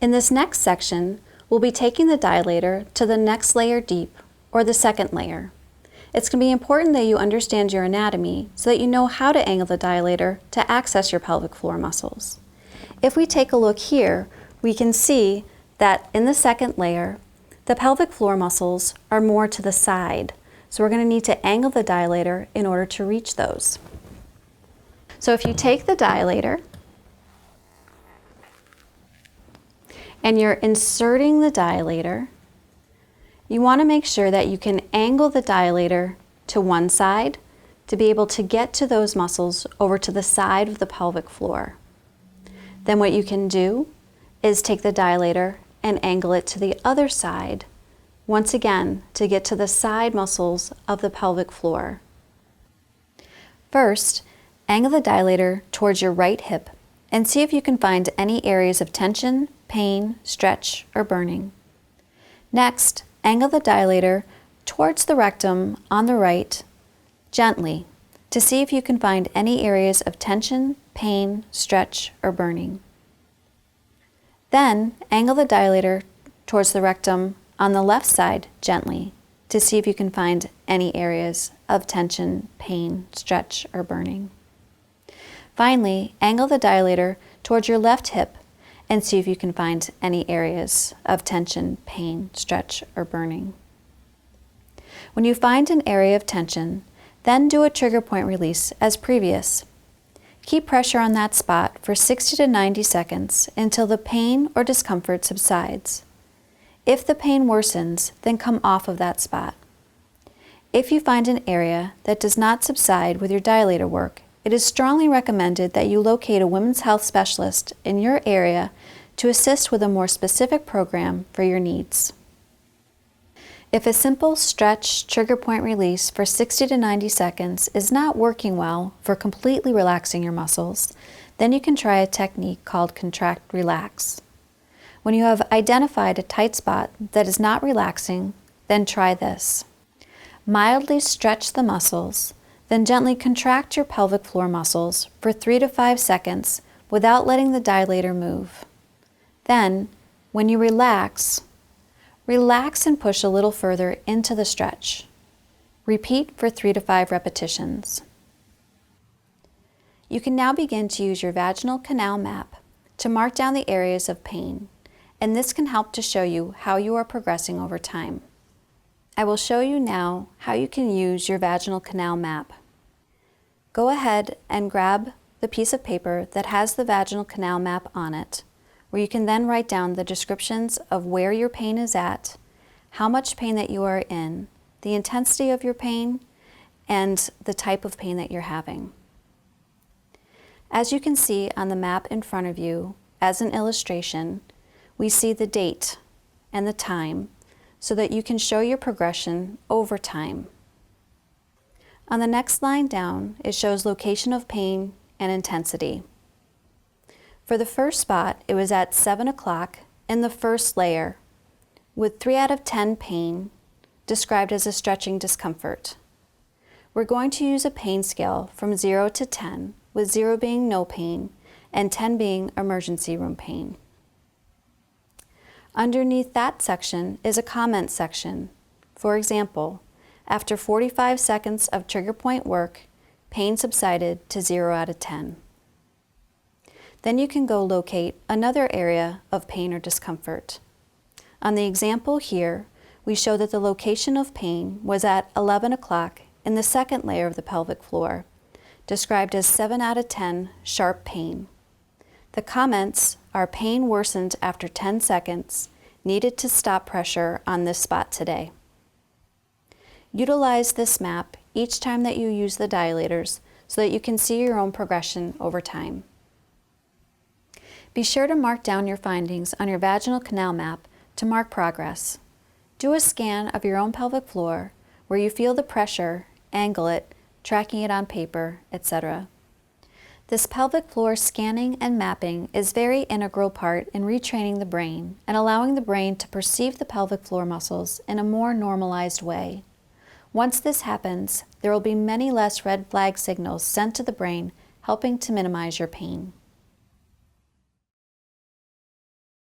In this next section, we'll be taking the dilator to the next layer deep, or the second layer. It's going to be important that you understand your anatomy so that you know how to angle the dilator to access your pelvic floor muscles. If we take a look here, we can see that in the second layer, the pelvic floor muscles are more to the side. So we're going to need to angle the dilator in order to reach those. So if you take the dilator and you're inserting the dilator, you want to make sure that you can angle the dilator to one side to be able to get to those muscles over to the side of the pelvic floor. Then what you can do is take the dilator and angle it to the other side, once again to get to the side muscles of the pelvic floor. First, angle the dilator towards your right hip and see if you can find any areas of tension, pain, stretch, or burning. Next, angle the dilator towards the rectum on the right, gently, to see if you can find any areas of tension, pain, stretch, or burning. Then, angle the dilator towards the rectum on the left side, gently, to see if you can find any areas of tension, pain, stretch, or burning. Finally, angle the dilator towards your left hip and see if you can find any areas of tension, pain, stretch, or burning. When you find an area of tension, then do a trigger point release as previous. Keep pressure on that spot for 60 to 90 seconds until the pain or discomfort subsides. If the pain worsens, then come off of that spot. If you find an area that does not subside with your dilator work, it is strongly recommended that you locate a women's health specialist in your area to assist with a more specific program for your needs. If a simple stretch trigger point release for 60 to 90 seconds is not working well for completely relaxing your muscles, then you can try a technique called contract relax. When you have identified a tight spot that is not relaxing, then try this. Mildly stretch the muscles, then gently contract your pelvic floor muscles for 3 to 5 seconds without letting the dilator move. Then, when you relax and push a little further into the stretch. Repeat for 3 to 5 repetitions. You can now begin to use your vaginal canal map to mark down the areas of pain, and this can help to show you how you are progressing over time. I will show you now how you can use your vaginal canal map. Go ahead and grab the piece of paper that has the vaginal canal map on it, where you can then write down the descriptions of where your pain is at, how much pain that you are in, the intensity of your pain, and the type of pain that you're having. As you can see on the map in front of you, as an illustration, we see the date and the time so that you can show your progression over time. On the next line down, it shows location of pain and intensity. For the first spot, it was at 7 o'clock in the first layer, with 3 out of 10 pain, described as a stretching discomfort. We're going to use a pain scale from 0 to 10, with 0 being no pain and 10 being emergency room pain. Underneath that section is a comment section. For example, after 45 seconds of trigger point work, pain subsided to 0 out of 10. Then you can go locate another area of pain or discomfort. On the example here, we show that the location of pain was at 11 o'clock in the second layer of the pelvic floor, described as 7 out of 10 sharp pain. The comments are pain worsened after 10 seconds, needed to stop pressure on this spot today. Utilize this map each time that you use the dilators so that you can see your own progression over time. Be sure to mark down your findings on your vaginal canal map to mark progress. Do a scan of your own pelvic floor where you feel the pressure, angle it, tracking it on paper, etc. This pelvic floor scanning and mapping is a very integral part in retraining the brain and allowing the brain to perceive the pelvic floor muscles in a more normalized way. Once this happens, there will be many less red flag signals sent to the brain, helping to minimize your pain.